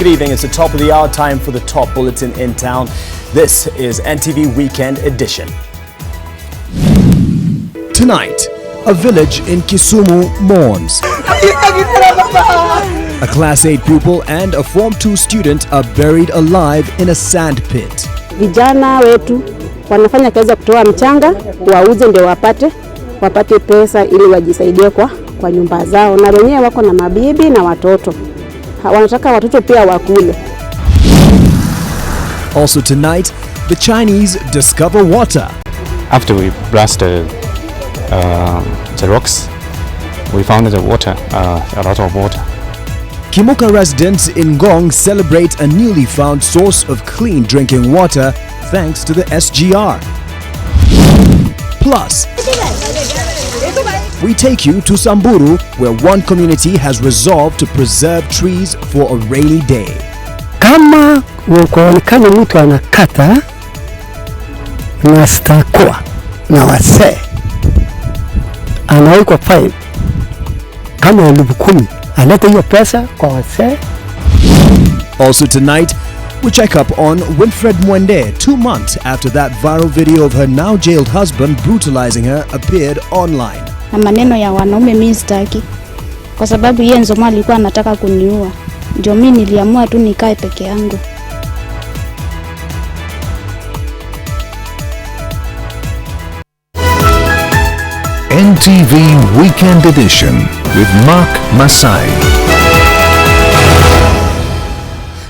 Good evening. It's the top of the hour, time for the top bulletin in town. This is NTV Weekend Edition. Tonight, a village in Kisumu mourns. A Class 8 pupil and a Form 2 student are buried alive in a sand pit. Vijana wetu wanafanya kazi ya kutoa mchanga, wauze ndio wapate pesa ili wajisaidie kwa nyumba zao, na wenyewe wako na mabibi na watoto. Wanataka watoto pia wakule. Also tonight, the Chinese discover water. After we blasted the rocks, we found the water, a lot of water. Kimuka residents in Ngong celebrate a newly found source of clean drinking water thanks to the SGR. Plus, we take you to Samburu, where one community has resolved to preserve trees for a rainy day. Kama ukoonekana mtu anakata na stakwa na wase anawekwa fine kama 10,000 aleta hiyo pesa kwa wase. Also tonight, we check up on Wilfred Mwende 2 months after that viral video of her now jailed husband brutalizing her appeared online. Na maneno ya wanaume mimi sitaki, kwa sababu yeye Nzoma alikuwa anataka kuniua. Ndio mimi niliamua tu nikae peke yangu. NTV Weekend Edition with Mark Masai.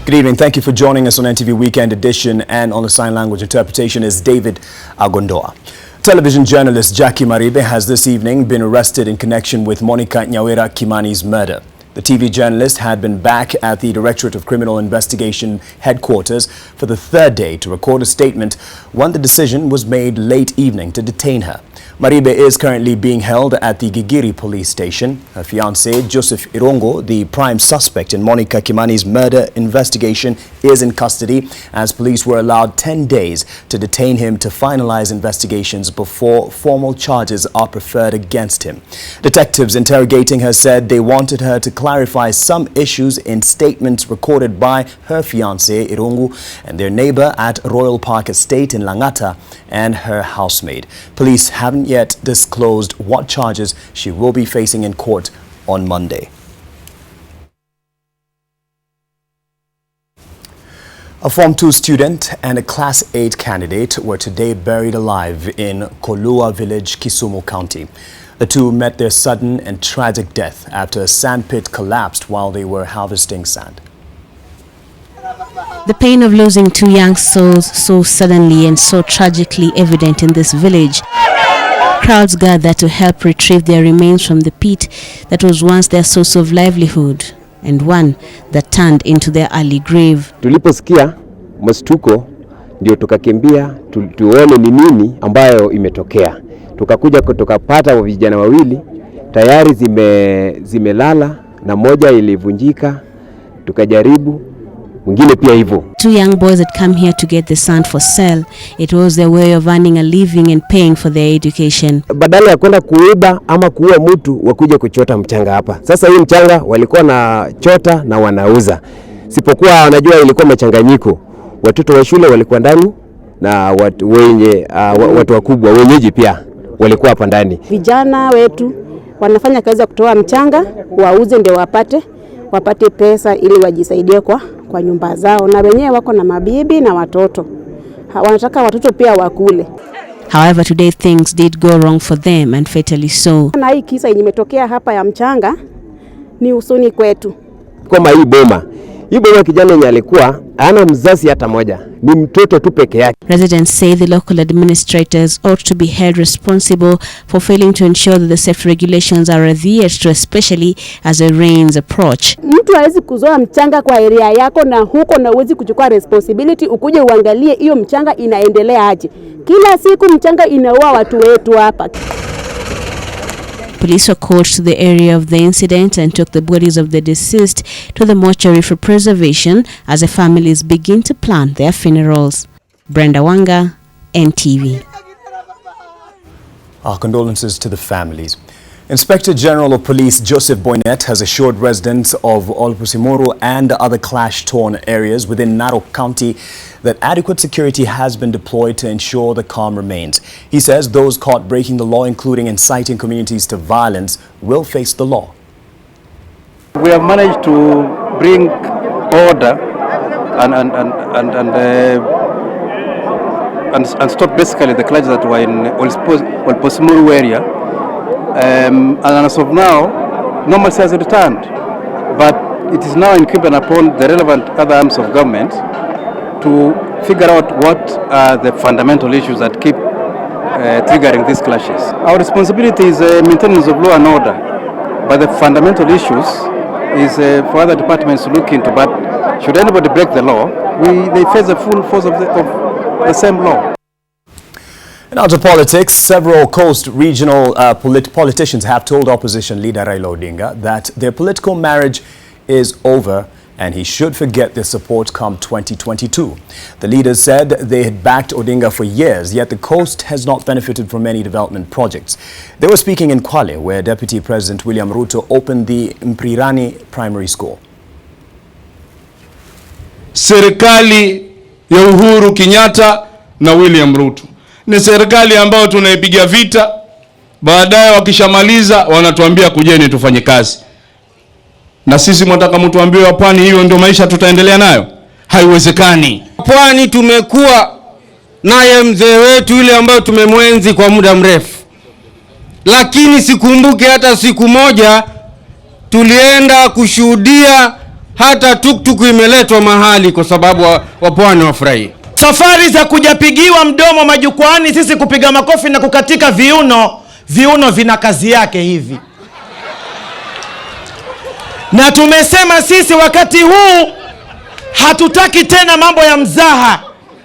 Good evening. Thank you for joining us on NTV Weekend Edition, and on the sign language interpretation is David Agondoa. Television journalist Jackie Maribe has this evening been arrested in connection with Monica Nyawera Kimani's murder. The TV journalist had been back at the Directorate of Criminal Investigation headquarters for the third day to record a statement when the decision was made late evening to detain her. Maribe is currently being held at the Gigiri police station. Her fiancé, Joseph Irongo, the prime suspect in Monica Kimani's murder investigation, is in custody as police were allowed 10 days to detain him to finalize investigations before formal charges are preferred against him. Detectives interrogating her said they wanted her to clarify some issues in statements recorded by her fiancé, Irongo, and their neighbor at Royal Park Estate in Langata and her housemaid. Police haven't yet disclosed what charges she will be facing in court on Monday. A Form 2 student and a Class 8 candidate were today buried alive in Kolua village, Kisumu County. The two met their sudden and tragic death after a sand pit collapsed while they were harvesting sand. The pain of losing two young souls so suddenly and so tragically evident in this village. Crowds gathered to help retrieve their remains from the pit that was once their source of livelihood, and one that turned into their early grave. Tuliposikia mshtuko ndio tukakimbia tuone ni nini ambayo imetokea. Tukakuja tukapata vijana wawili tayari zimelala na moja ilivunjika, tukajaribu mwingine pia hivyo. Two young boys had come here to get the sand for sale. It was their way of earning a living and paying for their education. Badala ya kwenda kuiba ama kuua mtu, wakuja kuchota mchanga hapa. Sasa hii mchanga walikuwa na chota na wanauza. Sipokuwa wanajua ilikuwa mchanganyiko. Watoto wa shule walikuwa ndani na watu wakubwa wenyeji pia walikuwa hapa ndani. Vijana wetu wanafanya kazi ya kutoa mchanga, wauze ndio wapate pesa ili wajisaidie kwa nyumba zao, na wenyewe wako na mabibi na watoto. Wanataka watoto pia wakule. However, today things did go wrong for them, and fatally so. Na hii kisa imetokea hapa ya mchanga ni usoni kwetu. Kama hii boma kijana yenye alikuwa hana mzazi hata moja, ni mtoto tu peke yake. Residents say the local administrators ought to be held responsible for failing to ensure that the safety regulations are adhered to, especially as the rains approach. Mtu hawezi kuzoa mchanga kwa area yako na huko na uwezi kuchukua responsibility ukuje uangalie hiyo mchanga inaendelea aje. Kila siku mchanga inaua watu wetu hapa. Police were called to the area of the incident and took the bodies of the deceased to the mortuary for preservation as the families begin to plan their funerals. Brenda Wanga, NTV. Our condolences to the families. Inspector General of Police Joseph Boynet has assured residents of Samburu and other clash-torn areas within Nandi County that adequate security has been deployed to ensure the calm remains. He says those caught breaking the law, including inciting communities to violence, will face the law. We have managed to bring order and stop basically the clashes that were in Samburu area. And as of now, normalcy has returned, but it is now incumbent upon the relevant other arms of government to figure out what are the fundamental issues that keep triggering these clashes. Our responsibility is maintenance of law and order, but the fundamental issues is for other departments to look into. But should anybody break the law, they face the full force of the same law. Now to politics, several coast regional politicians have told opposition leader Raila Odinga that their political marriage is over and he should forget their support come 2022. The leaders said they had backed Odinga for years, yet the coast has not benefited from any development projects. They were speaking in Kwale, where Deputy President William Ruto opened the Mprirani Primary School. Serikali ya Uhuru Kenyatta na William Ruto ni serikali ambayo tunaipiga vita, baadaye wakishamaliza wanatuambia kujeni tufanye kazi. Na sisi mwataka mtuambie wa pwani hiyo ndio maisha tutaendelea nayo? Haiwezekani. Pwani tumekuwa naye mzee wetu yule ambayo tumemwenzi kwa muda mrefu, lakini sikumbuke hata siku moja tulienda kushuhudia hata tuktuku imeletwa mahali kwa sababu wa pwani wafurahi. Safari za kujapigiwa mdomo majukwani, sisi kupiga makofi na kukatika viuno vina kazi yake hivi. Na tumesema sisi wakati huu hatutaki tena mambo ya mzaha.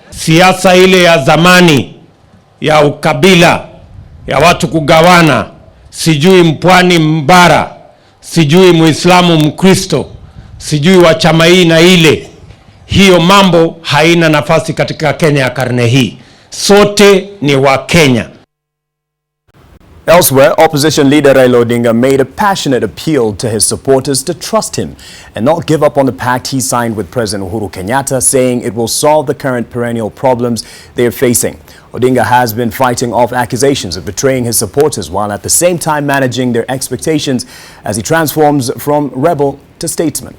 Siasa ile ya zamani ya ukabila, ya watu kugawana, sijui mpwani mbara, sijui Muislamu Mkristo, sijui wa chama hii na ile. Hiyo mambo haina nafasi katika Kenya ya karne hii. Sote ni wa Kenya. Elsewhere, opposition leader Raila Odinga made a passionate appeal to his supporters to trust him and not give up on the pact he signed with President Uhuru Kenyatta, saying it will solve the current perennial problems they are facing. Odinga has been fighting off accusations of betraying his supporters while at the same time managing their expectations as he transforms from rebel to statesman.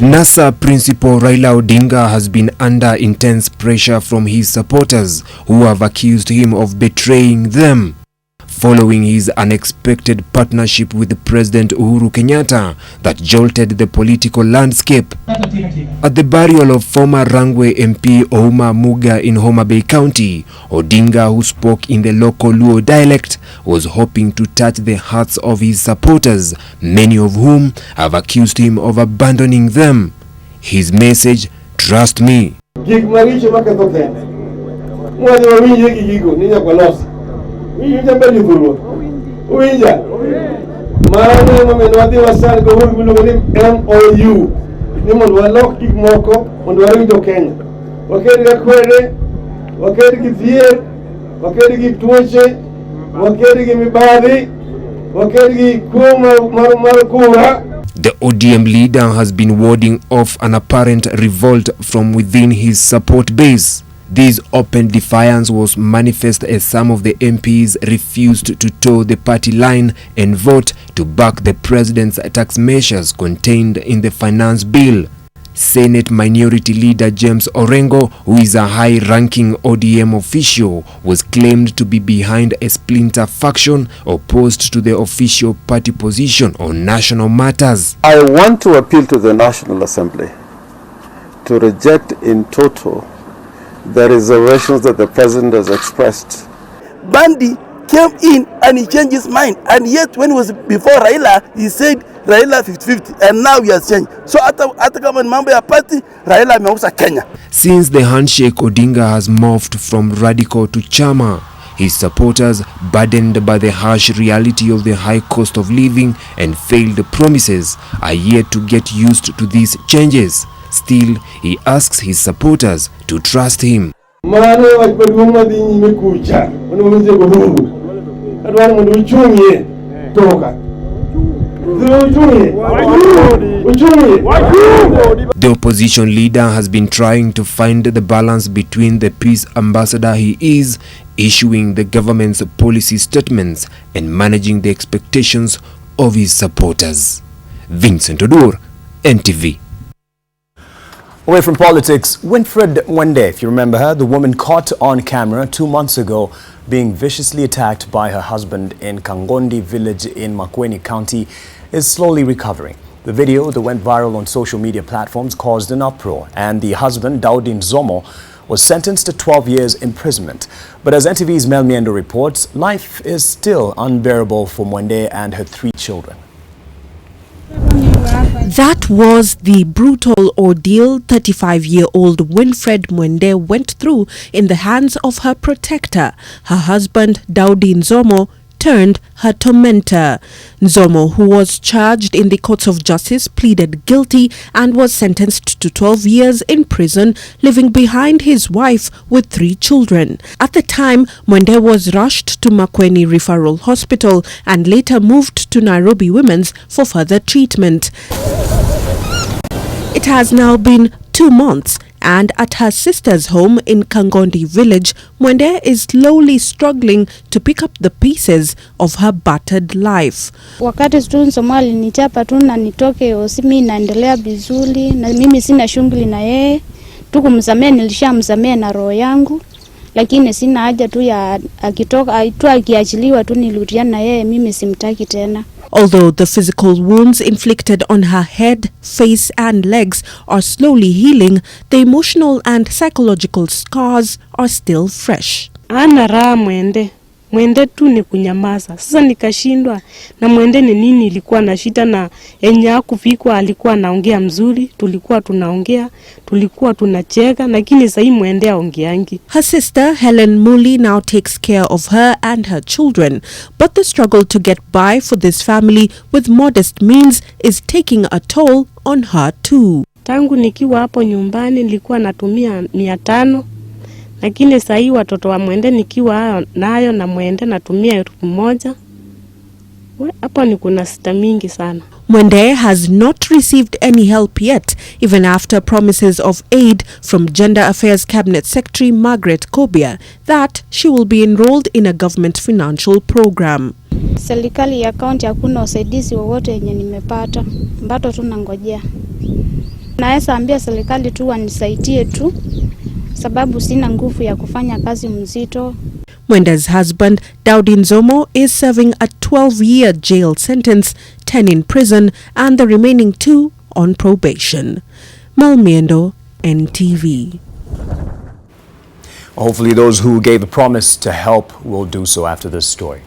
NASA principal Raila Odinga has been under intense pressure from his supporters who have accused him of betraying them following his unexpected partnership with President Uhuru Kenyatta that jolted the political landscape. At the burial of former Rangwe MP Homa Muga in Homa Bay County, Odinga, who spoke in the local Luo dialect, was hoping to touch the hearts of his supporters, many of whom have accused him of abandoning them. His message, trust me. The ODM leader has been warding off an apparent revolt from within his support base. This open defiance was manifest as some of the MPs refused to toe the party line and vote to back the president's tax measures contained in the finance bill. Senate Minority Leader James Orengo, who is a high-ranking ODM official, was claimed to be behind a splinter faction opposed to the official party position on national matters. I want to appeal to the National Assembly to reject in total the reservations that the president has expressed. Bandi came in and he changed his mind, and yet when it was before Raila, he said Raila 50-50, and now he has changed. So hata kama ni mambo ya party, Raila ameuza Kenya. Since the handshake, Odinga has morphed from radical to chama. His supporters, burdened by the harsh reality of the high cost of living and failed promises, are yet to get used to these changes. Still, he asks his supporters to trust him. adwaro mondo uchung'ie toka. The opposition leader has been trying to find the balance between the peace ambassador he is, issuing the government's policy statements, and managing the expectations of his supporters. Vincent Odur, NTV. Away from politics, Winfred Mwende, if you remember her, the woman caught on camera 2 months ago being viciously attacked by her husband in Kangondi village in Makueni County, is slowly recovering. The video that went viral on social media platforms caused an uproar, and the husband, Daudi Nzomo, was sentenced to 12 years imprisonment. But as NTV's Mel Miendo reports, life is still unbearable for Mwende and her 3 children. That was the brutal ordeal 35-year-old Winfred Mwende went through in the hands of her protector, her husband Daudi Nzomo, turned her tormentor. Nzomo, who was charged in the courts of justice, pleaded guilty and was sentenced to 12 years in prison, leaving behind his wife with 3 children. At the time, Mwende was rushed to Makueni Referral Hospital and later moved to Nairobi Women's for further treatment. It has now been 2 months, and at her sister's home in Kangondi village, Mwende is slowly struggling to pick up the pieces of her battered life. Wakati tu Nzomo alinichapa tu na nitoke mimi naendelea vizuri na mimi sina shughuli na yeye. Tu kumsamea nilishamsamea na roho yangu, lakini sina haja tu ya akitoka tu akiachiliwa tu nirudiane na yeye, mimi simtaki tena. Although the physical wounds inflicted on her head, face and legs are slowly healing, the emotional and psychological scars are still fresh. Ana raha Mwende. Mwende tu ni kunyamaza. Sasa nikashindwa na Mwende ni nini ilikuwa na shida, na enye hakufikwa alikuwa anaongea mzuri, tulikuwa tunaongea, tulikuwa tunacheka, lakini sasa Mwende aongeangi. Her sister Helen Muli now takes care of her and her children, but the struggle to get by for this family with modest means is taking a toll on her too. Tangu nikiwa hapo nyumbani nilikuwa natumia 500, lakini sasa hii watoto wa Mwende nikiwa nayo na Mwende natumia 1000. Hapo ni kuna sita mingi sana. Mwende has not received any help yet, even after promises of aid from Gender Affairs Cabinet Secretary Margaret Kobia that she will be enrolled in a government financial program. Serikali ya kaunti hakuna usaidizi wowote yenye nimepata, bado tunangojea. Naweza ambia serikali tu wanisaidie tu, sababu sina nguvu ya kufanya kazi mzito. Mwende's husband, Daudi Nzomo, is serving a 12-year jail sentence, 10 in prison, and the remaining 2 on probation. Mel Miendo, NTV. Hopefully those who gave a promise to help will do so after this story.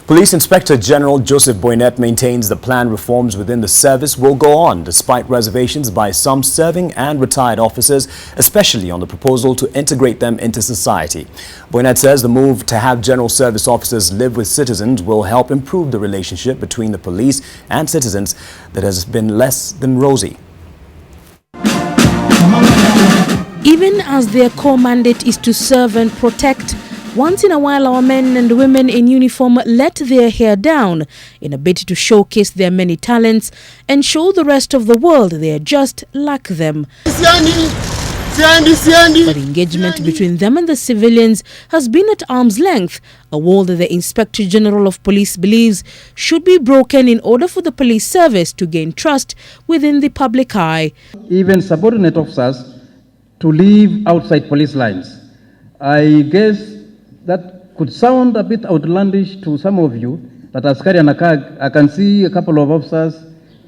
Police Inspector General Joseph Boynet maintains the planned reforms within the service will go on despite reservations by some serving and retired officers, especially on the proposal to integrate them into society. Boynet says the move to have general service officers live with citizens will help improve the relationship between the police and citizens that has been less than rosy. Even as their core mandate is to serve and protect, once in a while our men and women in uniform let their hair down in a bid to showcase their many talents and show the rest of the world they are just like them. But engagement between them and the civilians has been at arm's length, a wall that the Inspector General of Police believes should be broken in order for the police service to gain trust within the public eye. Even subordinate officers to live outside police lines. I guess that could sound a bit outlandish to some of you, that askari anakaa, I can see a couple of officers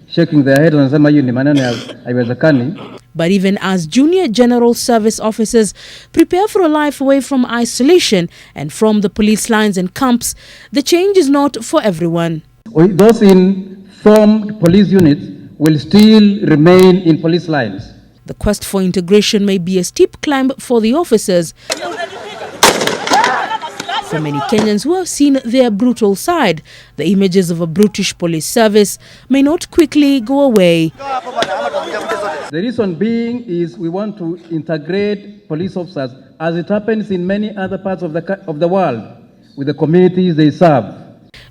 shaking their head and saying, "Hiyo ni maneno haiwezekani." But even as junior general service officers prepare for a life away from isolation and from the police lines and camps, the change is not for everyone. Those in formed police units will still remain in police lines. The quest for integration may be a steep climb for the officers. For many Kenyans who have seen their brutal side, the images of a brutish police service may not quickly go away. The reason being is we want to integrate police officers as it happens in many other parts of the world with the communities they serve.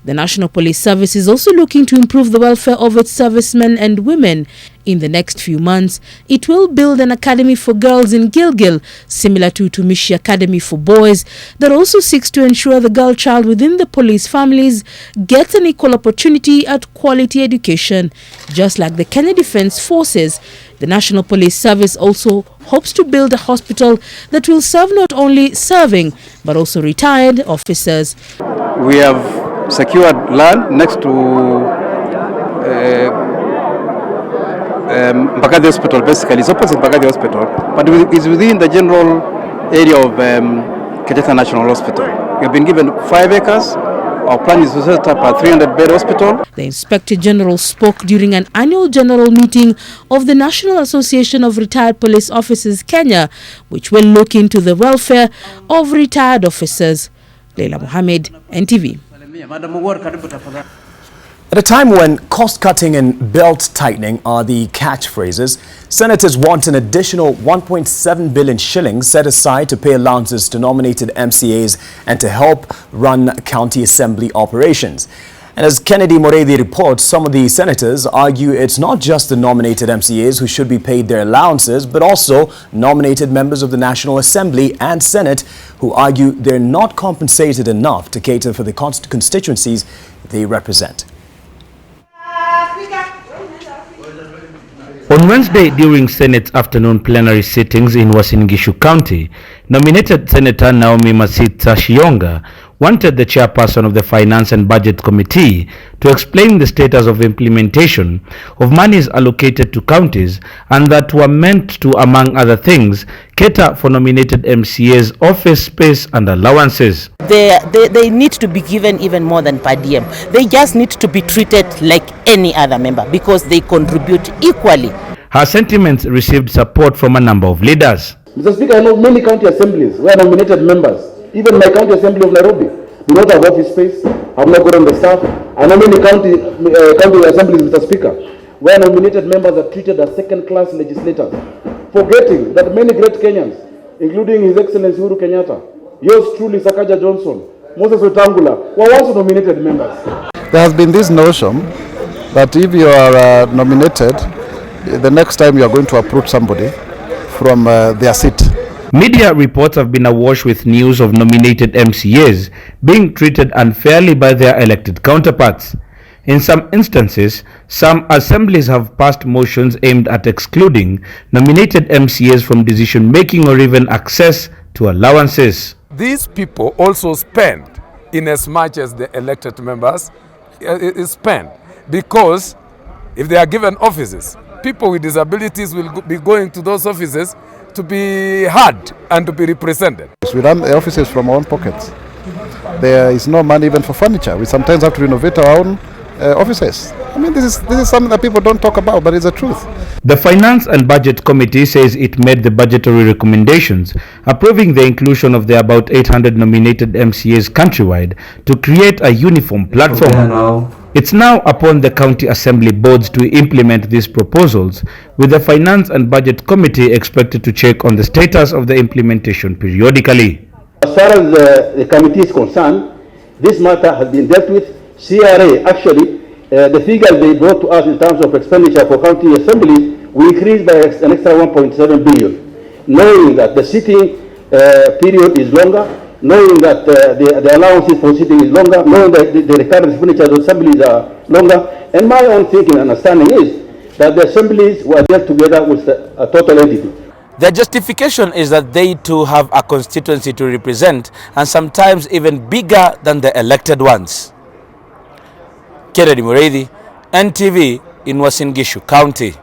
The National Police Service is also looking to improve the welfare of its servicemen and women. In the next few months, it will build an academy for girls in Gilgil, similar to Tumishi Academy for boys, that also seeks to ensure the girl child within the police families gets an equal opportunity at quality education. Just like the Kenya Defence Forces, the National Police Service also hopes to build a hospital that will serve not only serving but also retired officers. We have secured land next to Mbagathi Hospital. Basically, it's opposite Mbagathi Hospital, but it's within the general area of Kenyatta National Hospital. We have been given 5 acres. Our plan is to set up a 300-bed hospital. The Inspector General spoke during an annual general meeting of the National Association of Retired Police Officers Kenya, which will look into the welfare of retired officers. Leila Mohammed, NTV. At a time when cost-cutting and belt-tightening are the catchphrases, senators want an additional 1.7 billion shillings set aside to pay allowances to nominated MCAs and to help run county assembly operations. And as Kennedy Morethi reports, some of the senators argue it's not just the nominated MCAs who should be paid their allowances, but also nominated members of the National Assembly and Senate who argue they're not compensated enough to cater for the constituencies they represent. On Wednesday, during Senate's afternoon plenary sittings in Uasin Gishu County, nominated Senator Naomi Masita Shionga wanted the chairperson of the Finance and Budget Committee to explain the status of implementation of monies allocated to counties and that were meant to, among other things, cater for nominated MCAs' office space and allowances. They need to be given even more than per diem. They just need to be treated like any other member because they contribute equally. Her sentiments received support from a number of leaders. Mr. Speaker, I know many county assemblies where nominated members, even my county assembly of Nairobi, do not have office space, have not got on the staff. I know many county assemblies, Mr. Speaker, where nominated members are treated as second-class legislators, forgetting that many great Kenyans, including His Excellency Uhuru Kenyatta, yours truly Sakaja Johnson, Moses Wetangula, were also nominated members. There has been this notion that if you are nominated, the next time you are going to approach somebody from their seat. Media reports have been awash with news of nominated MCAs being treated unfairly by their elected counterparts. In some instances, some assemblies have passed motions aimed at excluding nominated MCAs from decision-making or even access to allowances. These people also spend in as much as the elected members spend, because if they are given offices, people with disabilities will be going to those offices to be heard and to be represented. We run the offices from our own pockets. There is no money even for furniture. We sometimes have to renovate our own offices. I mean, this is something that people don't talk about, but it's the truth. The Finance and Budget Committee says it made the budgetary recommendations approving the inclusion of the about 800 nominated MCAs countrywide to create a uniform platform. It's now upon the county assembly boards to implement these proposals, with the Finance and Budget Committee expected to check on the status of the implementation periodically. As far as the committee is concerned, this matter has been dealt with. CRA, actually, the figures they brought to us in terms of expenditure for county assemblies will increase by an extra 1.7 billion, knowing that the sitting period is longer, knowing that the allowances for sitting is longer, knowing that the recurrent expenditures of assemblies are longer. And my own thinking and understanding is that the assemblies were dealt together with a total entity. Their justification is that they too have a constituency to represent, and sometimes even bigger than the elected ones. Kennedy Morethi, NTV in Uasin Gishu County.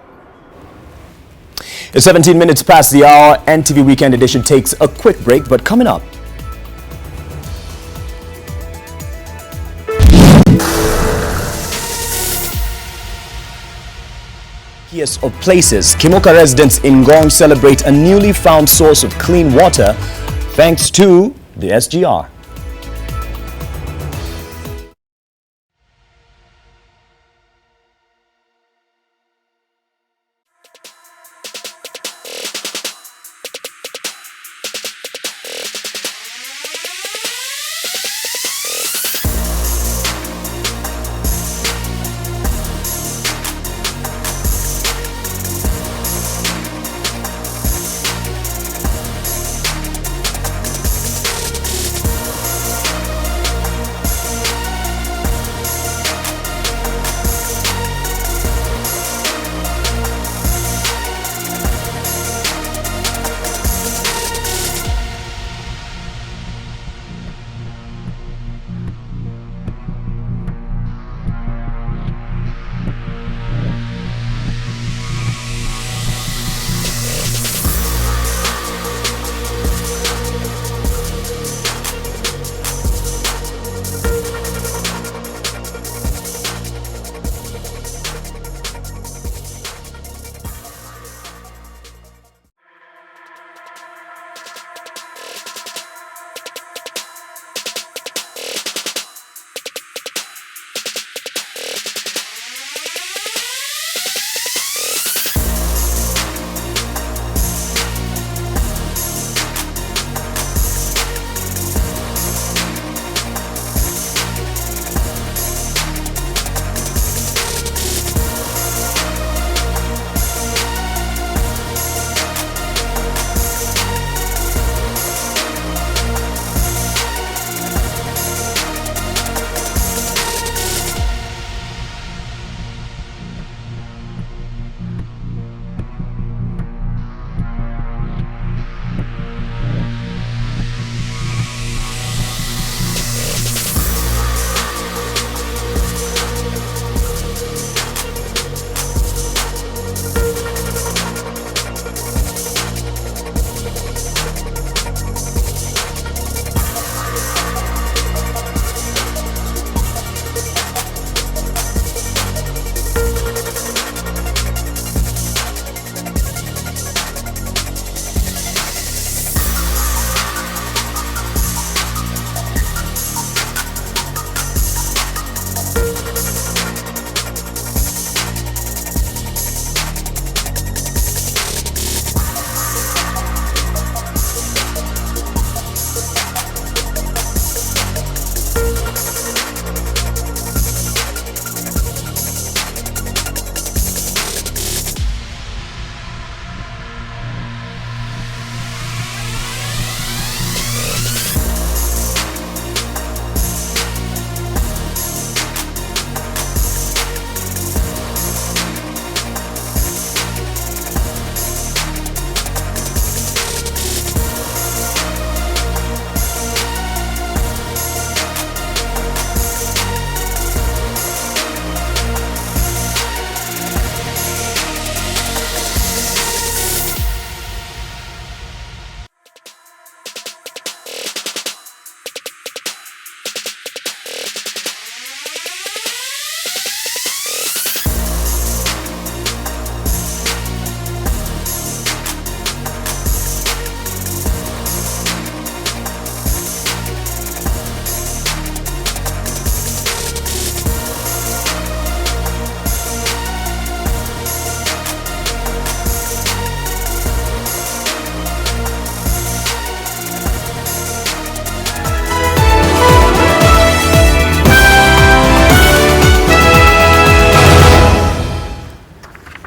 It's 17 minutes past the hour. NTV Weekend Edition takes a quick break, but coming up, of places, Kimoka residents in Ngong celebrate a newly found source of clean water thanks to the SGR.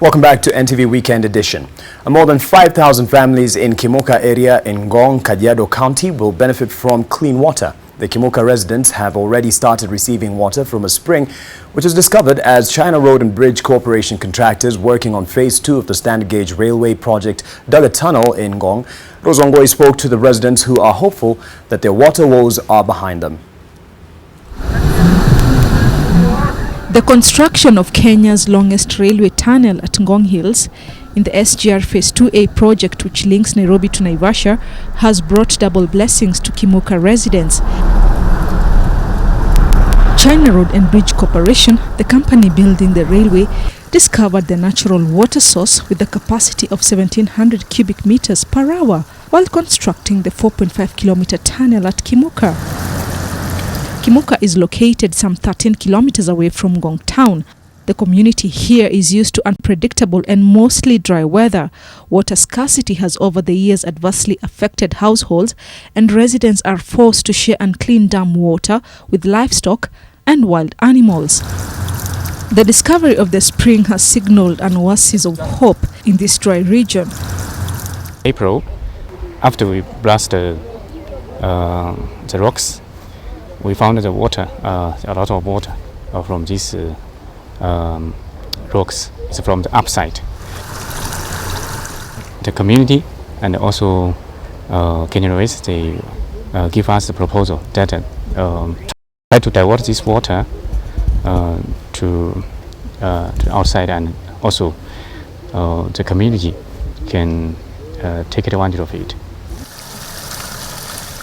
Welcome back to NTV Weekend Edition. More than 5,000 families in Kimoka area in Ngong, Kajiado County will benefit from clean water. The Kimoka residents have already started receiving water from a spring which was discovered as China Road and Bridge Corporation contractors working on phase 2 of the standard gauge railway project dug a tunnel in Ngong. Rozongoi spoke to the residents who are hopeful that their water woes are behind them. The construction of Kenya's longest railway tunnel at Ngong Hills in the SGR Phase 2A project, which links Nairobi to Naivasha, has brought double blessings to Kimoka residents. China Road and Bridge Corporation, the company building the railway, discovered the natural water source with a capacity of 1,700 cubic meters per hour while constructing the 4.5-kilometer tunnel at Kimoka. Kimoka is located some 13 kilometers away from Ngong town. The community here is used to unpredictable and mostly dry weather. Water scarcity has over the years adversely affected households, and residents are forced to share unclean dam water with livestock and wild animals. The discovery of the spring has signaled an oasis of hope in this dry region. April, after we blasted the rocks, we found the water, a lot of water from these rocks. It's from the upside. The community and also Kenya Railways, they give us the proposal that try to divert this water to outside, and also the community can take advantage of it.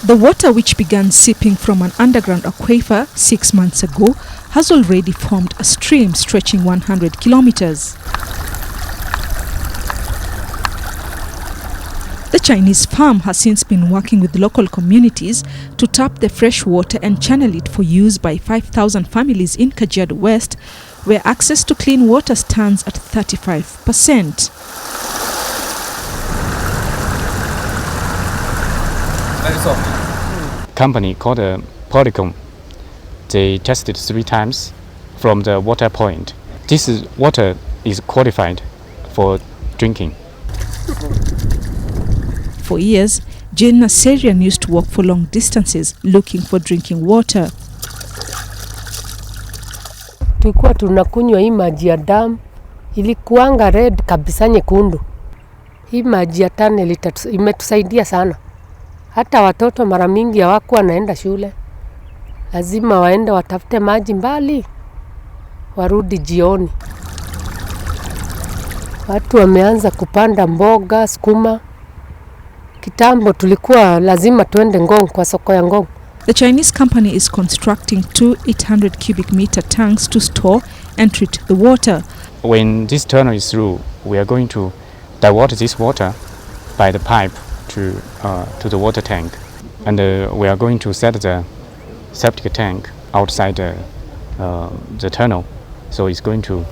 The water, which began seeping from an underground aquifer 6 months ago, has already formed a stream stretching 100 kilometers. The Chinese firm has since been working with local communities to tap the fresh water and channel it for use by 5,000 families in Kajiado West, where access to clean water stands at 35%. Company called Polycom, they tested 3 times from the water point. This water is qualified for drinking. For years, Jane Naserian used to walk for long distances looking for drinking water. Tulikuwa tunakunywa hii maji ya damu, ilikuanga red kabisa nyekundu. Hii maji ya tunnel imetusaidia sana. Hata watoto mara mingi hawakuwa naenda shule. Lazima waende watafute maji mbali, warudi jioni. Watu wameanza kupanda mboga, sukuma. Kitambo tulikuwa lazima tuende Ngong kwa soko ya Ngong. The Chinese company is constructing 2 800 cubic meter tanks to store and treat the water. When this tunnel is through, we are going to divert this water by the pipe to the water tank, and we are going to set the septic tank outside the tunnel, so it's going to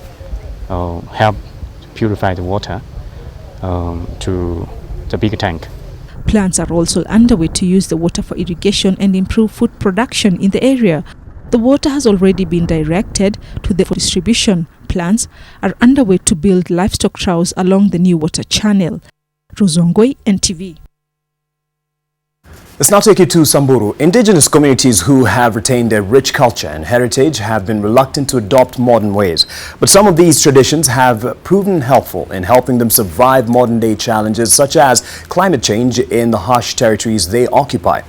help purify the water to the big tank. Plans are also underway to use the water for irrigation and improve food production in the area. The water has already been directed to the distribution. Plans are underway to build livestock troughs along the new water channel. Rozongoi, NTV. Let's now take you to Samburu. Indigenous communities who have retained their rich culture and heritage have been reluctant to adopt modern ways. But some of these traditions have proven helpful in helping them survive modern-day challenges such as climate change in the harsh territories they occupy.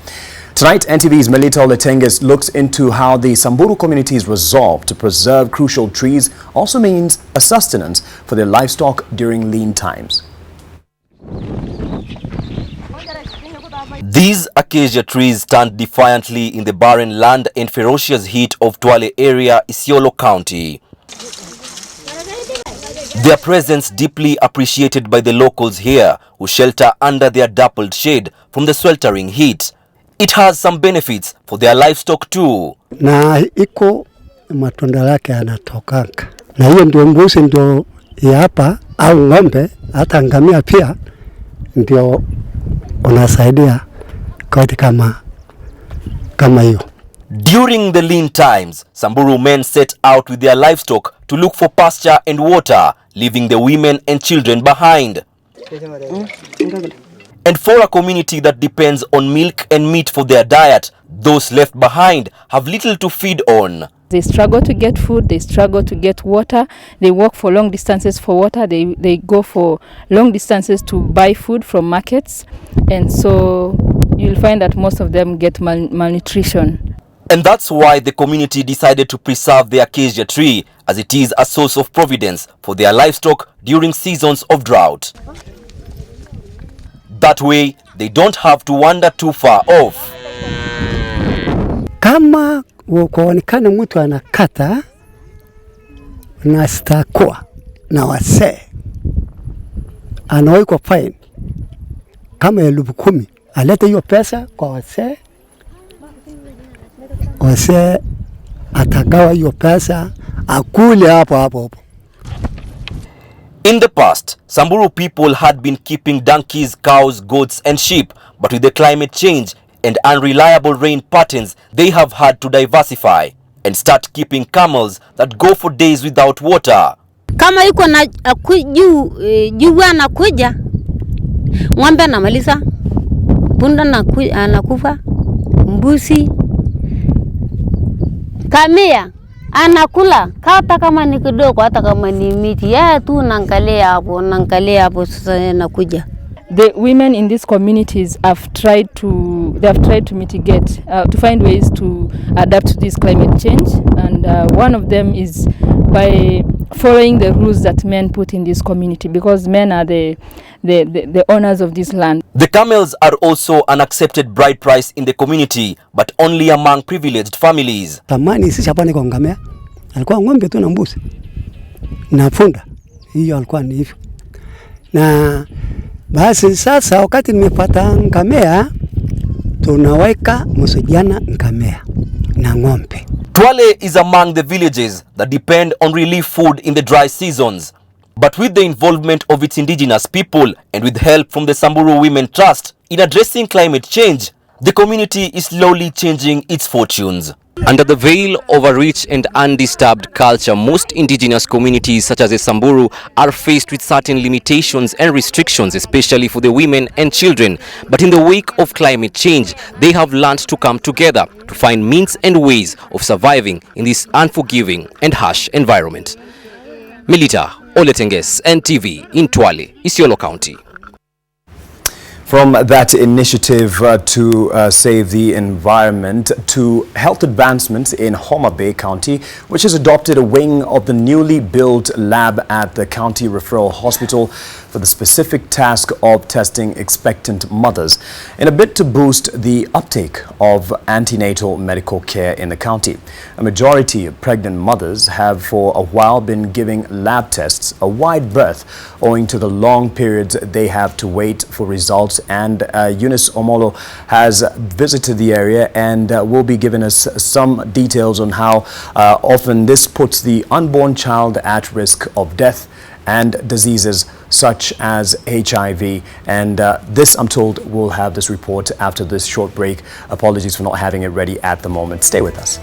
Tonight, NTV's Melita Oletenges looks into how the Samburu community's resolve to preserve crucial trees also means a sustenance for their livestock during lean times. These acacia trees stand defiantly in the barren land and ferocious heat of Twale area, Isiolo County. Their presence deeply appreciated by the locals here, who shelter under their dappled shade from the sweltering heat. It has some benefits for their livestock too. Na iko matunda yake yanatokanga. Na hiyo ndio mbuzi ndio hapa au ng'ombe hata ngamia pia ndio unasaidia kwa kama hiyo. During the lean times, Samburu men set out with their livestock to look for pasture and water leaving the women and children behind. And for a community that depends on milk and meat for their diet, those left behind have little to feed on. They struggle to get food, they struggle to get water, they walk for long distances for water, they go for long distances to buy food from markets, and so you'll find that most of them get malnutrition. And that's why the community decided to preserve the acacia tree, as it is a source of providence for their livestock during seasons of drought. That way, they don't have to wander too far off. Kama kuonekana mtu anakata na stakwa na wasee, anawekwa fine kama 10,000, alete hiyo pesa kwa wasee, wasee atagawa hiyo pesa akule hapo. In the past, Samburu people had been keeping donkeys, cows, goats and sheep, but with the climate change and unreliable rain patterns, they have had to diversify and start keeping camels that go for days without water. Kama yuko na juu anakuja, ng'ombe anamaliza, punda anakufa, mbuzi, kamia anakula, hata kama ni kidogo, hata kama ni miti, tu naangalia hapo sasa nakuja. The women in these communities have tried to mitigate, to find ways to adapt to this climate change, and one of them is by following the rules that men put in this community, because men are the owners of this land. The camels are also an accepted bride price in the community, but only among privileged families. Tamani sisi hapa ni kongamea, alikuwa ng'ombe tu na mbuzi na punda, hiyo alikuwa ni hivyo. Na basi sasa wakati nimepata ngamia, tunaweka msujana ngamia na ng'ombe. Twale is among the villages that depend on relief food in the dry seasons. But with the involvement of its indigenous people and with help from the Samburu Women Trust in addressing climate change, the community is slowly changing its fortunes. Under the veil of a rich and undisturbed culture, most indigenous communities such as the Samburu are faced with certain limitations and restrictions, especially for the women and children. But in the wake of climate change, they have learned to come together to find means and ways of surviving in this unforgiving and harsh environment. Milita Oletenges, NTV in Twale, Isiolo County. From that initiative to save the environment to health advancements in Homa Bay County, which has adopted a wing of the newly built lab at the County Referral Hospital for the specific task of testing expectant mothers in a bid to boost the uptake of antenatal medical care in the county. A majority of pregnant mothers have for a while been giving lab tests a wide berth owing to the long periods they have to wait for results. And Eunice Omolo has visited the area and will be giving us some details on how often this puts the unborn child at risk of death and diseases such as HIV. And this, I'm told, we'll have this report after this short break. Apologies for not having it ready at the moment. Stay with us.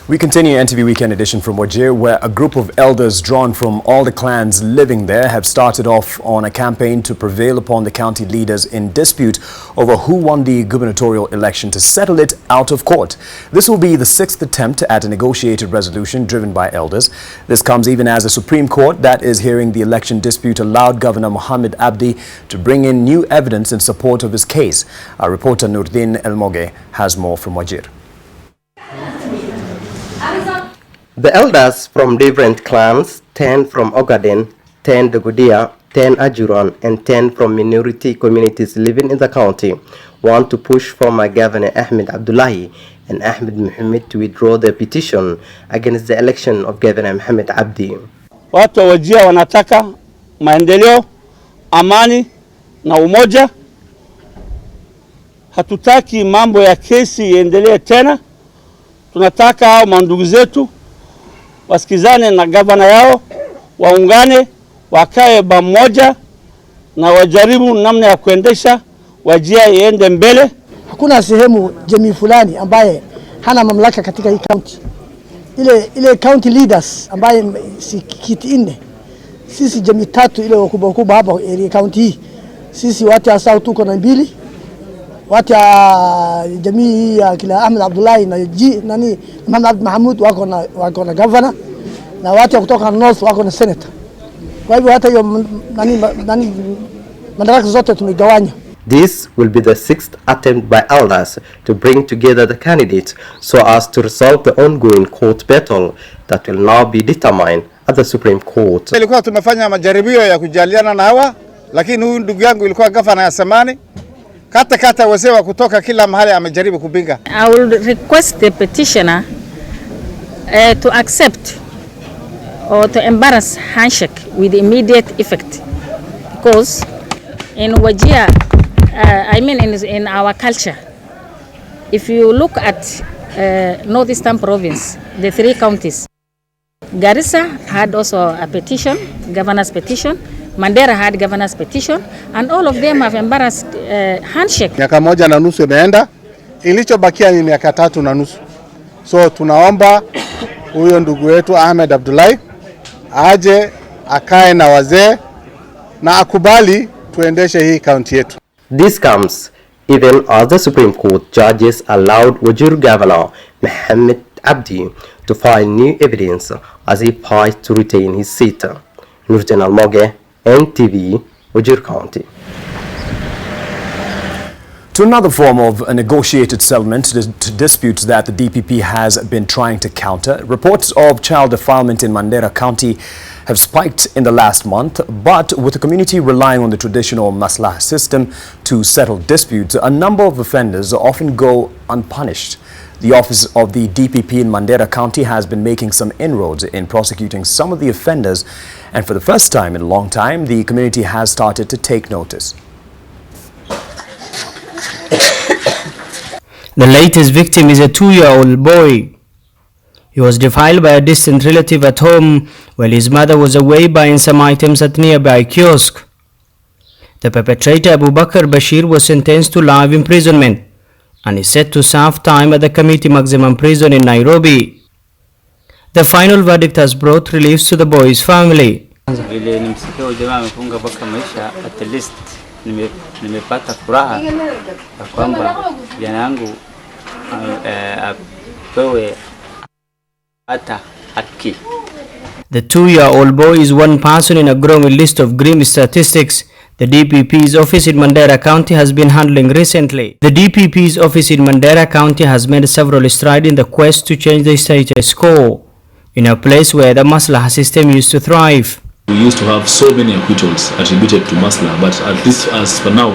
We continue NTV Weekend Edition from Wajir, where a group of elders drawn from all the clans living there have started off on a campaign to prevail upon the county leaders in dispute over who won the gubernatorial election to settle it out of court. This will be the 6th attempt at a negotiated resolution driven by elders. This comes even as the Supreme Court that is hearing the election dispute allowed Governor Mohamed Abdi to bring in new evidence in support of his case. Our reporter Nurdin Elmoge has more from Wajir. The elders from different clans, 10 from Ogaden, 10 Dogodia, 10 Ajuran, and 10 from minority communities living in the county, want to push former Governor Ahmed Abdullahi and Ahmed Mohamed to withdraw their petition against the election of Governor Mohamed Abdi. Watu wa Wajir wanataka maendeleo, amani na umoja. Hatutaki mambo ya kesi iendelee tena. Tunataka hao mandugu zetu wasikizane na gavana yao, waungane, wakae pamoja na wajaribu namna ya kuendesha Wajir iende mbele. Hakuna sehemu jamii fulani ambaye hana mamlaka katika hii county. Ile county leaders ambaye si kiti nne. Sisi jamii tatu ile wakubwa hapa area county hii. Sisi watu wa South tuko na 2. Watu ya jamii ya kila Ahmed Abdullahi na Mohamed Mahmud wako na governor, na watu kutoka North wako na senator. Kwa hivyo hata hiyo madaraka zote tumegawanya. This will be the 6th attempt by elders to bring together the candidates so as to resolve the ongoing court battle that will now be determined at the Supreme Court. Ilikuwa tumefanya majaribio ya kujaliana na hawa, lakini huyu ndugu yangu ilikuwa gavana ya zamani. Kata wazee wa kutoka kila mahali amejaribu kupinga. I will request the petitioner to accept or to embrace handshake with immediate effect, because in Wajir, in our culture, if you look at northeastern province, the 3 counties, Garissa had also a petition, governor's petition. Mandera had governor's petition, and all of them have embarrassed handshake. Miaka 1.5 imeenda, ilichobakia ni miaka 3.5. So tunaomba huyo ndugu wetu Ahmed Abdullahi aje akae na wazee na akubali tuendeshe hii county yetu. This comes even as the Supreme Court judges allowed Wajir Governor Mohamed Abdi to find new evidence as he fights to retain his seat. Nurdin Elmoge, NTV, Wajir County. To another form of a negotiated settlement to disputes that the DPP has been trying to counter. Reports of child defilement in Mandera County have spiked in the last month, but with the community relying on the traditional maslah system to settle disputes, a number of offenders often go unpunished. The office of the DPP in Mandera County has been making some inroads in prosecuting some of the offenders, and for the first time in a long time, the community has started to take notice. The latest victim is a 2-year-old boy. He was defiled by a distant relative at home while his mother was away buying some items at nearby kiosk. The perpetrator, Abu Bakr Bashir, was sentenced to life imprisonment and is set to serve time at the community maximum prison in Nairobi. The final verdict has brought relief to the boy's family. Nimepata furaha kwamba jana yangu apewe hata haki. The 2-year-old boy is one person in a growing list of grim statistics the DPP's office in Mandera County has been handling recently. The DPP's office in Mandera County has made several strides in the quest to change the status quo in a place where the Maslaha system used to thrive. We used to have so many acquittals attributed to Masla, but at least as for now,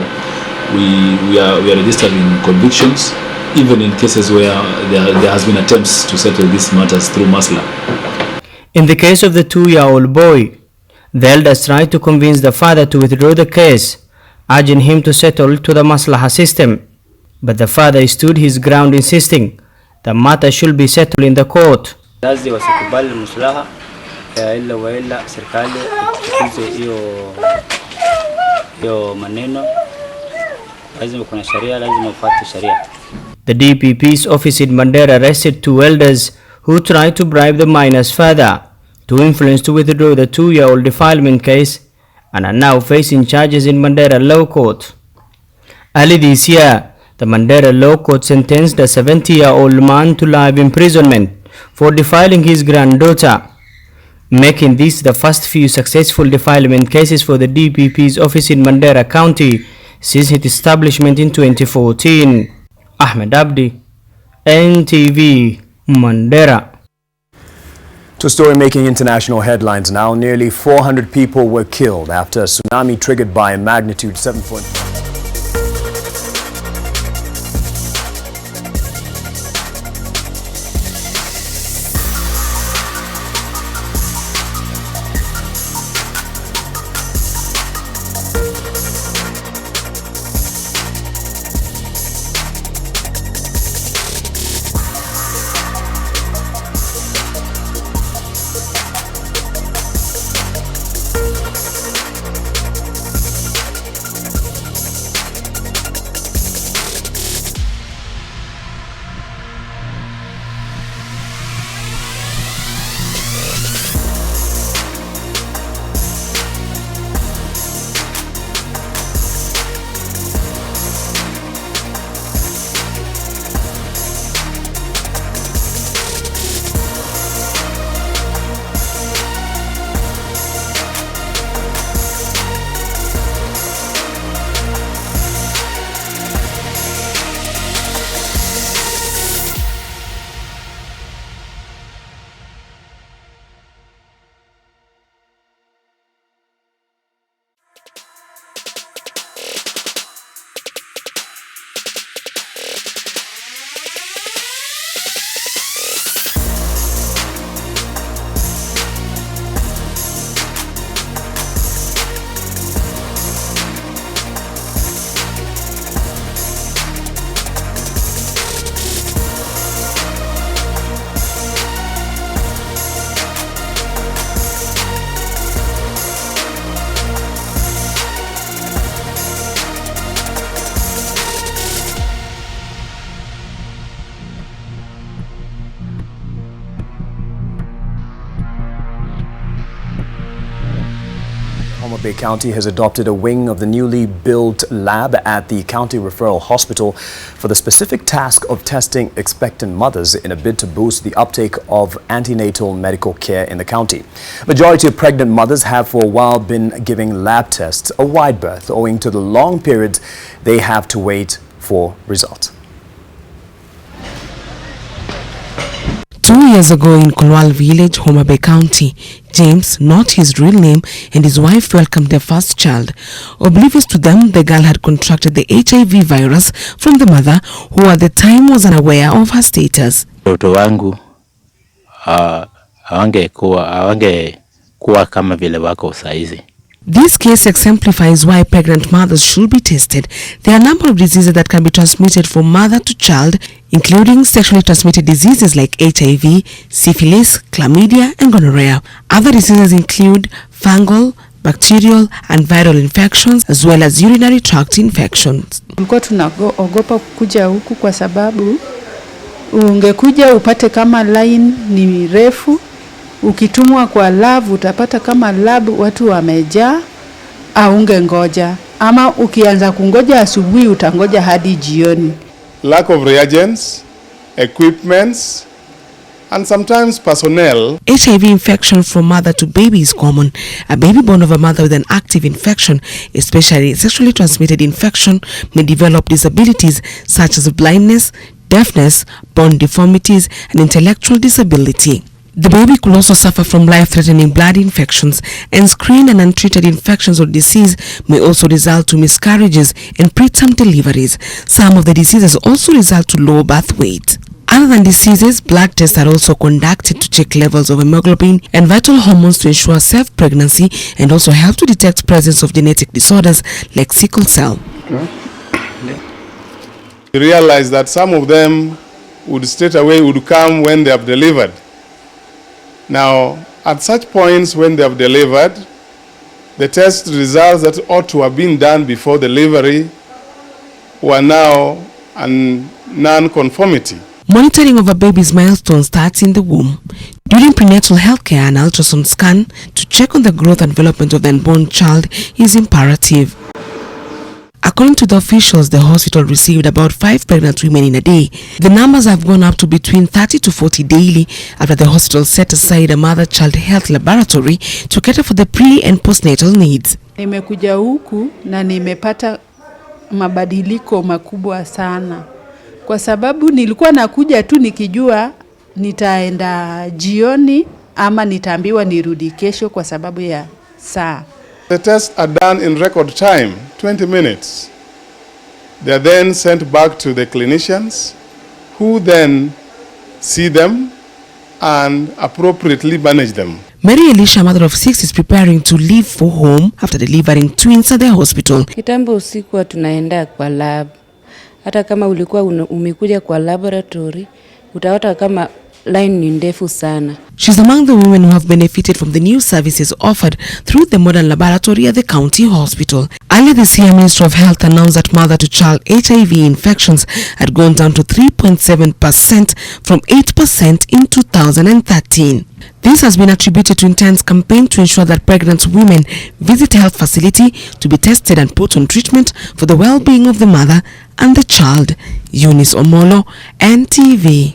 we are registering convictions, even in cases where there has been attempts to settle these matters through Masla. In the case of the 2-year-old boy, the elders tried to convince the father to withdraw the case, urging him to settle to the Maslaha system. But the father stood his ground, insisting the matter should be settled in the court. Ila waila serikali itukuze hiyo maneno, lazima kuna sharia, lazima ufuate sharia. The DPP's office in Mandera arrested 2 elders who tried to bribe the minors further to influence to withdraw the 2-year-old defilement case and are now facing charges in Mandera Law Court. Early this year, the Mandera Law Court sentenced a 70-year-old man to life imprisonment for defiling his granddaughter, making this the first few successful defilement cases for the DPP's office in Mandera County since its establishment in 2014. Ahmed Abdi, NTV, Mandera. To a story making international headlines now. Nearly 400 people were killed after a tsunami triggered by a magnitude 7.9. Homa Bay County has adopted a wing of the newly built lab at the County Referral Hospital for the specific task of testing expectant mothers in a bid to boost the uptake of antenatal medical care in the county. Majority of pregnant mothers have for a while been giving lab tests a wide berth owing to the long periods they have to wait for results. 2 years ago in Kulwal village, Homa Bay County, James, not his real name, and his wife welcomed their first child. Oblivious to them, the girl had contracted the HIV virus from the mother, who at the time was unaware of her status. Watoto wangu hawangekuwa kama vile wako saizi. This case exemplifies why pregnant mothers should be tested. There are a number of diseases that can be transmitted from mother to child, including sexually transmitted diseases like HIV, syphilis, chlamydia, and gonorrhea. Other diseases include fungal, bacterial, and viral infections, as well as urinary tract infections. Tulikuwa tunaogopa kuja huku kwa sababu ungekuja upate kama line ni refu. Ukitumwa kwa lab utapata kama lab watu wamejaa, au ungengoja, ama ukianza kungoja asubuhi utangoja hadi jioni. Lack of reagents, equipments, and sometimes personnel. HIV infection from mother to baby is common. A baby born of a mother with an active infection, especially sexually transmitted infection, may develop disabilities such as blindness, deafness, bone deformities, and intellectual disability. The baby could also suffer from life-threatening blood infections, and screened and untreated infections or disease may also result to miscarriages and preterm deliveries. Some of the diseases also result to low birth weight. Other than diseases, blood tests are also conducted to check levels of hemoglobin and vital hormones to ensure safe pregnancy, and also help to detect presence of genetic disorders like sickle cell. We realized that some of them would straight away come when they have delivered. Now, at such points when they have delivered, the test results that ought to have been done before delivery were now a non-conformity. Monitoring of a baby's milestone starts in the womb. During prenatal health care, an ultrasound scan to check on the growth and development of the unborn child is imperative. According to the officials, the hospital received about 5 pregnant women in a day. The numbers have gone up to between 30 to 40 daily after the hospital set aside a mother-child health laboratory to cater for the pre- and postnatal needs. Nimekuja huku na nimepata mabadiliko makubwa sana. Kwa sababu nilikuwa nakuja tu nikijua nitaenda jioni ama nitaambiwa nirudi kesho kwa sababu ya saa. The tests are done in record time, 20 minutes. They are then sent back to the clinicians who then see them and appropriately manage them. Mary Elisha, mother of 6, is preparing to leave for home after delivering twins at the hospital. Kitambo usiku tunaenda kwa lab. Hata kama ulikuwa umekuja kwa laboratory, utaota kama line ni ndefu sana. She's among the women who have benefited from the new services offered through the modern laboratory at the county hospital. Earlier this year, Minister of Health announced that mother-to-child HIV infections had gone down to 3.7% from 8% in 2013. This has been attributed to intense campaign to ensure that pregnant women visit health facility to be tested and put on treatment for the well-being of the mother and the child. Eunice Omolo, NTV.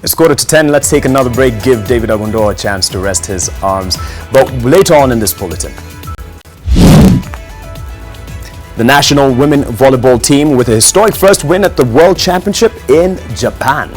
It's 9:45. Let's take another break, give David Agondoa a chance to rest his arms. But later on in this bulletin, the national women volleyball team with a historic first win at the World Championship in Japan.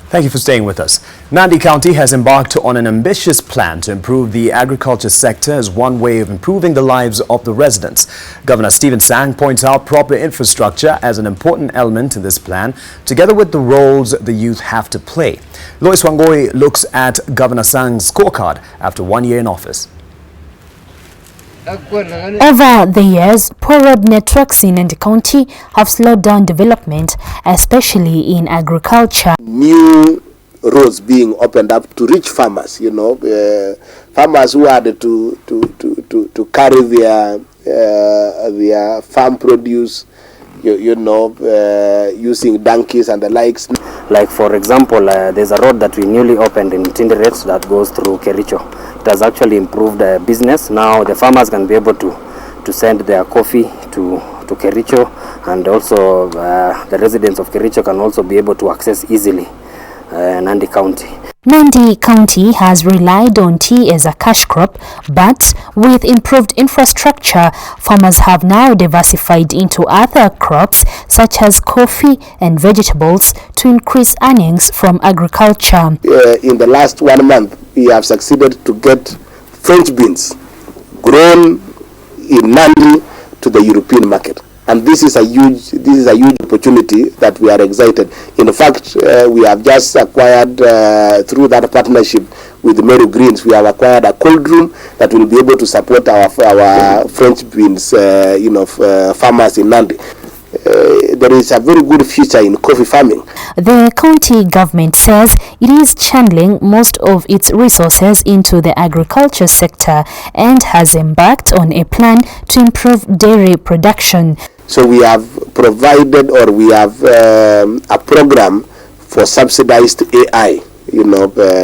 Thank you for staying with us. Nandi County has embarked on an ambitious plan to improve the agriculture sector as one way of improving the lives of the residents. Governor Stephen Sang points out proper infrastructure as an important element in this plan, together with the roles the youth have to play. Lois Wangoi looks at Governor Sang's scorecard after 1 year in office. Over the years, poor road networks in Nandi County have slowed down development, especially in agriculture. New roads being opened up to reach farmers, farmers who had to carry their their farm produce, using donkeys and the likes. Like for example, there's a road that we newly opened in Tinderet that goes through Kericho. It has actually improved business. Now the farmers can be able to send their coffee to Kericho, and also the residents of Kericho can also be able to access easily Nandi County. Nandi County has relied on tea as a cash crop, but with improved infrastructure, farmers have now diversified into other crops such as coffee and vegetables to increase earnings from agriculture. In the last 1 month, we have succeeded to get French beans grown in Nandi to the European market. And this is a huge opportunity that we are excited. In fact, we have just acquired through that partnership with Mary Greens, we have acquired a cold room that will be able to support our French beans, farmers in Nandi. There is a very good future in coffee farming. The county government says it is channeling most of its resources into the agriculture sector and has embarked on a plan to improve dairy production. So we have provided, or we have a program for subsidized AI,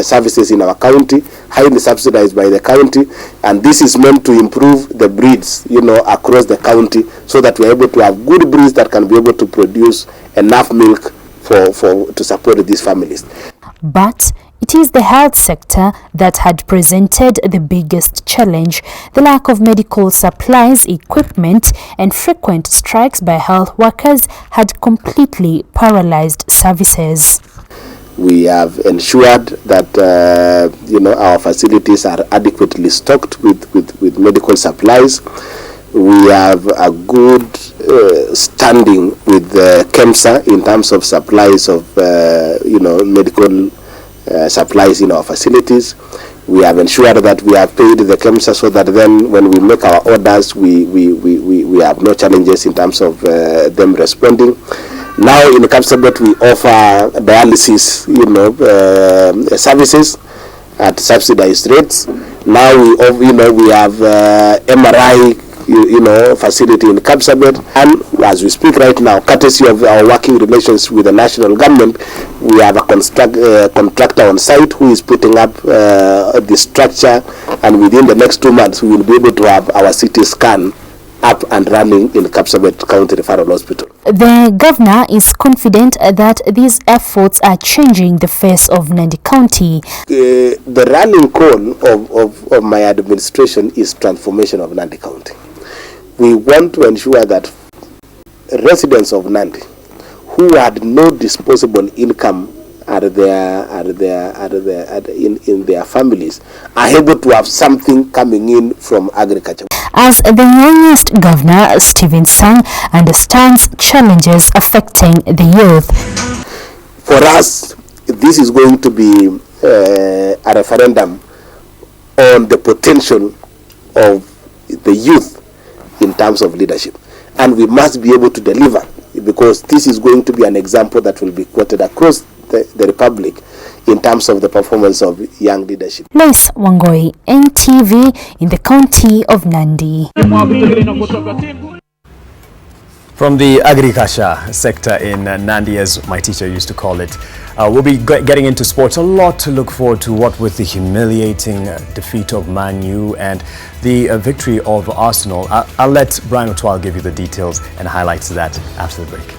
services in our county, highly subsidized by the county, and this is meant to improve the breeds, across the county, so that we're able to have good breeds that can be able to produce enough milk to support these families. But it is the health sector that had presented the biggest challenge. The lack of medical supplies, equipment, and frequent strikes by health workers had completely paralyzed services. We have ensured that our facilities are adequately stocked with medical supplies. We have a good standing with KEMSA in terms of supplies of medical supplies in our facilities. We have ensured that we have paid the KEMSA so that then when we make our orders, we have no challenges in terms of them responding. Now in Kapsabet we offer dialysis, services at subsidized rates. Now we have MRI, facility in Kapsabet, and as we speak right now, courtesy of our working relations with the national government, we have a contractor on site who is putting up the structure, and within the next 2 months we will be able to have our CT scan up and running in Kapsabet County Referral Hospital. The governor is confident that these efforts are changing the face of Nandi County. The running call of my administration is transformation of Nandi County. We want to ensure that residents of Nandi who had no disposable income in their families are able to have something coming in from agriculture. As the youngest governor, Stephen Sang understands challenges affecting the youth. For us, this is going to be a referendum on the potential of the youth in terms of leadership. And we must be able to deliver, because this is going to be an example that will be quoted across the Republic in terms of the performance of young leadership. Lois Wangoi, NTV, in the county of Nandi. From the agriculture sector in Nandi, as my teacher used to call it, we'll be getting into sports. A lot to look forward to, what with the humiliating defeat of Man U and the victory of Arsenal. I'll let Brian Otwal give you the details and highlights of that after the break.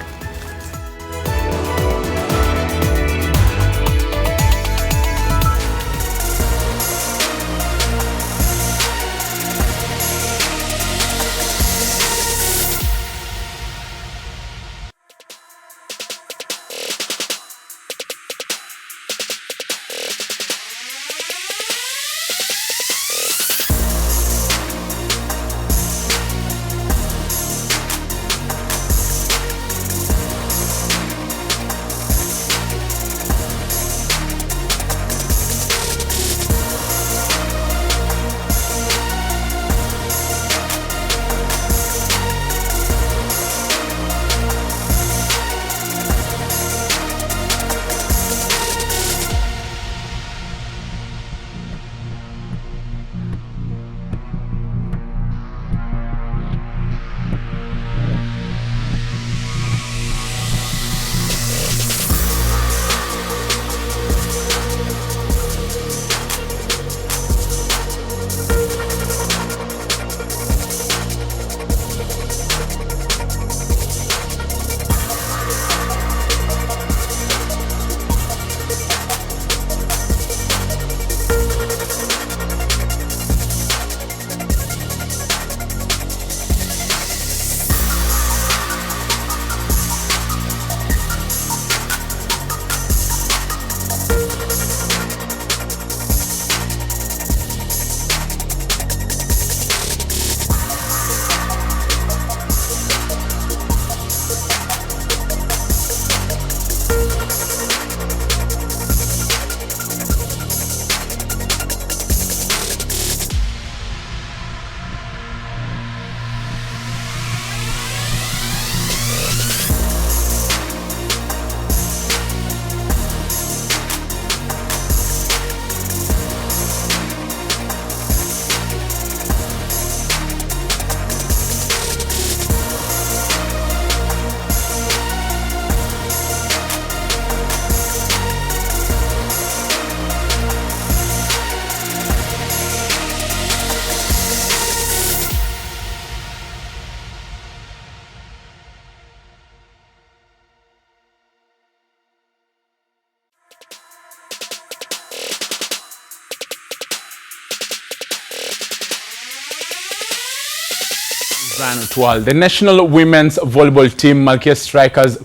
The national women's volleyball team Malkia Strikers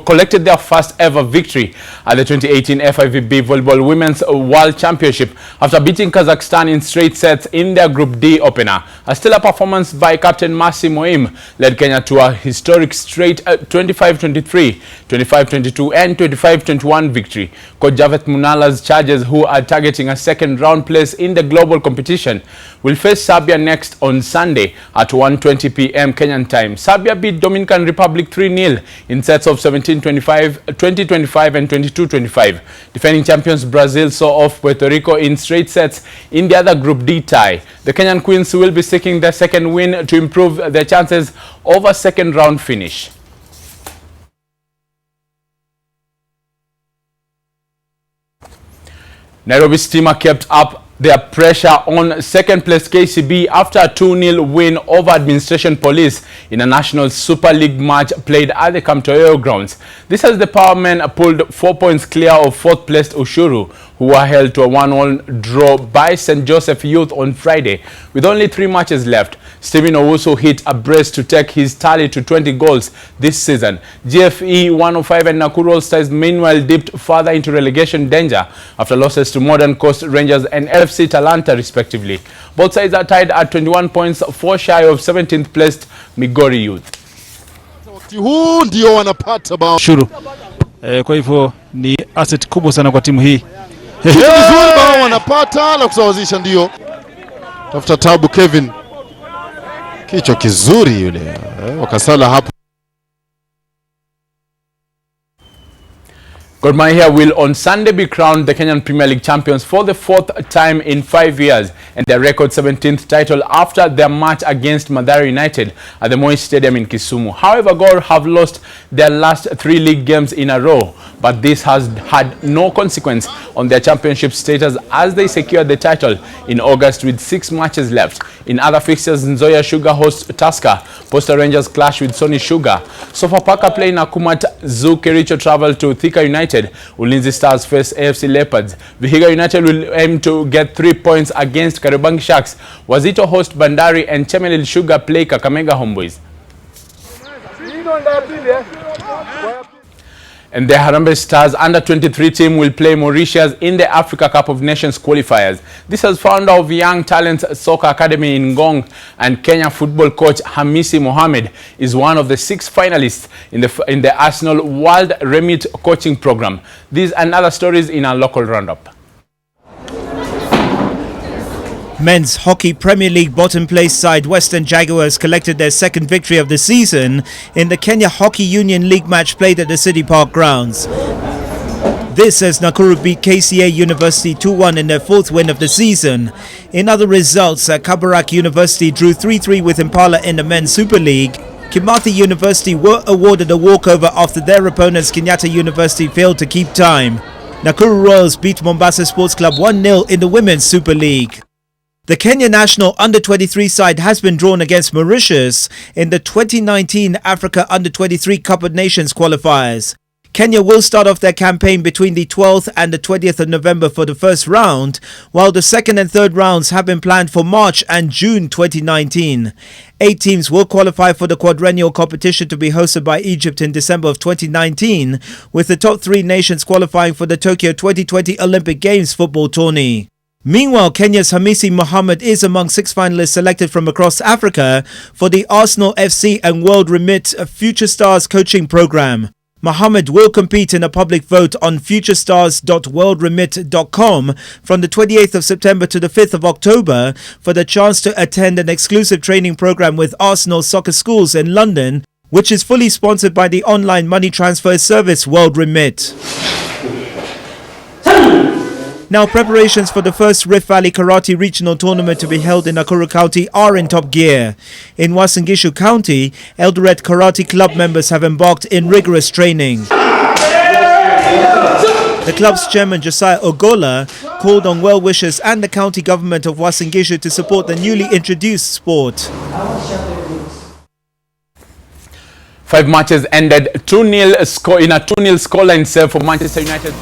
collected their first ever victory at the 2018 FIVB Volleyball Women's World Championship after beating Kazakhstan in straight sets in their Group D opener. A stellar performance by Captain Mercy Moim led Kenya to a historic straight 25-23, 25-22 and 25-21 victory. Coach Javeth Munala's Chargers, who are targeting a second round place in the global competition, will face Serbia next on Sunday at 1:20 p.m. Kenyan time. Serbia beat Dominican Republic 3-0 in sets of 17-25, 20-25 and 22-25. Defending champions Brazil saw off Puerto Rico in straight sets in the other Group D tie. The Kenyan Queens will be seeking their second win to improve their chances of a second round finish. Nairobi Steamer kept up their pressure on second place KCB after a 2-0 win over Administration Police in a National Super League match played at the Kamtoyo grounds. This as the Powermen pulled 4 points clear of fourth placed Ushuru, who were held to a 1-1 draw by St. Joseph Youth on Friday. With only 3 matches left, Stephen Owusu hit a brace to take his tally to 20 goals this season. GFE 105 and Nakuru All-Stars meanwhile dipped further into relegation danger after losses to Modern Coast Rangers and FC Talanta respectively. Both sides are tied at 21 points, 4 shy of 17th placed Migori Youth. Huu ndio wanapata bao. Shuru. Kwa hivyo ni asset kubwa sana kwa timu hii. Kitu kizuri bao wanapata la kusawazisha ndio. Tafuta tabu Kevin. Kichwa kizuri yule. Wakasala hapo. Gor Mahia will on Sunday be crowned the Kenyan Premier League champions for the 4th time in 5 years and their record 17th title after their match against Mandera United at the Moi Stadium in Kisumu. However, Gor have lost their last 3 league games in a row, but this has had no consequence on their championship status as they secured the title in August with 6 matches left. In other fixtures, Nzoia Sugar hosts Tusker, Posta Rangers clash with Sony Sugar, Sofapaka play Nakumat, Zoo Kericho travel to Thika United, Ulinzi Stars face AFC Leopards. Vihiga United will aim to get 3 points against Kariobangi Sharks. Wazito host Bandari and Chemelil Sugar play Kakamega Homeboys. And the Harambee Stars under-23 team will play Mauritius in the Africa Cup of Nations qualifiers. This as founder of Young Talents Soccer Academy in Ngong and Kenya football coach Hamisi Mohamed is one of the 6 finalists in the Arsenal World Remit coaching program. These and other stories in our local roundup. Men's Hockey Premier League bottom place side Western Jaguars collected their second victory of the season in the Kenya Hockey Union League match played at the City Park grounds. This as Nakuru beat KCA University 2-1 in their 4th win of the season. In other results, Kabarak University drew 3-3 with Impala in the Men's Super League. Kimathi University were awarded a walkover after their opponents Kenyatta University failed to keep time. Nakuru Royals beat Mombasa Sports Club 1-0 in the Women's Super League. The Kenya national under-23 side has been drawn against Mauritius in the 2019 Africa Under-23 Cup of Nations qualifiers. Kenya will start off their campaign between the 12th and the 20th of November for the first round, while the second and third rounds have been planned for March and June 2019. 8 teams will qualify for the quadrennial competition to be hosted by Egypt in December of 2019, with the top 3 nations qualifying for the Tokyo 2020 Olympic Games football tourney. Meanwhile, Kenya's Hamisi Mohamed is among 6 finalists selected from across Africa for the Arsenal FC and World Remit Future Stars coaching program. Mohamed will compete in a public vote on futurestars.worldremit.com from the 28th of September to the 5th of October for the chance to attend an exclusive training program with Arsenal Soccer Schools in London, which is fully sponsored by the online money transfer service World Remit. Now, preparations for the first Rift Valley Karate Regional Tournament to be held in Nakuru County are in top gear. In Uasin Gishu County, Eldoret Karate Club members have embarked in rigorous training. The club's chairman Josiah Ogola called on well-wishers and the county government of Uasin Gishu to support the newly introduced sport. 5 matches ended 2-0 score in a 2-0 scoreline save for Manchester United.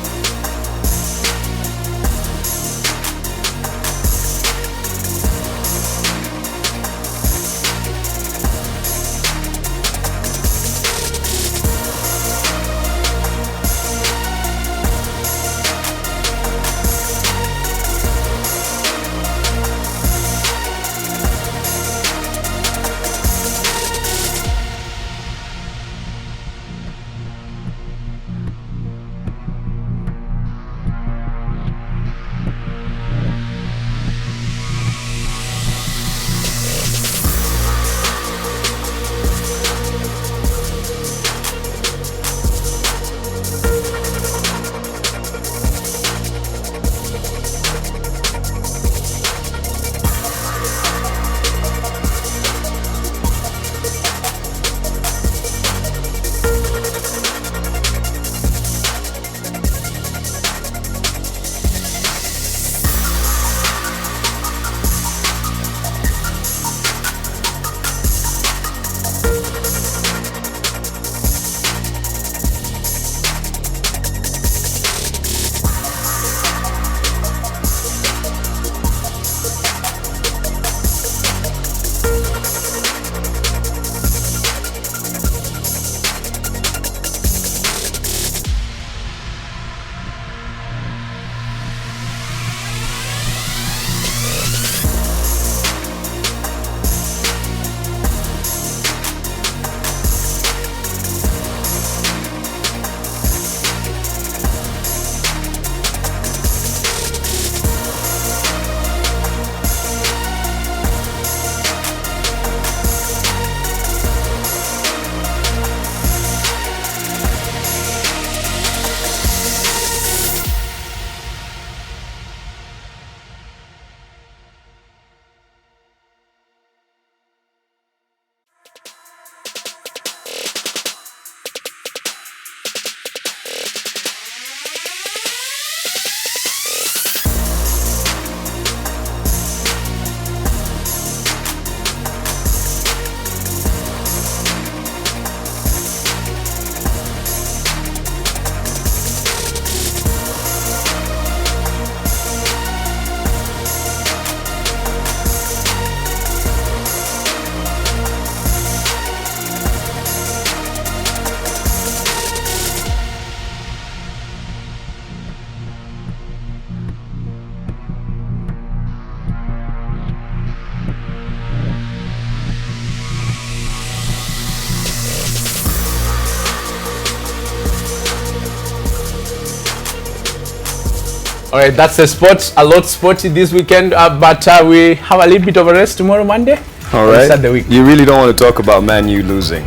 All right, that's the sports. A lot sporty this weekend, but we have a little bit of a rest tomorrow, Monday. All right. Start the week. You really don't want to talk about Man U losing.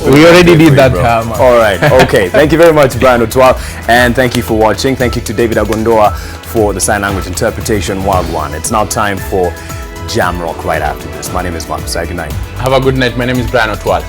We already did that. All right. Okay. Thank you very much, Brian Otwal, and thank you for watching. Thank you to David Agondoa for the sign language interpretation. Wagwan. It's now time for Jam Rock right after this. My name is Mark Masai. Good night. Have a good night. My name is Brian Otwal.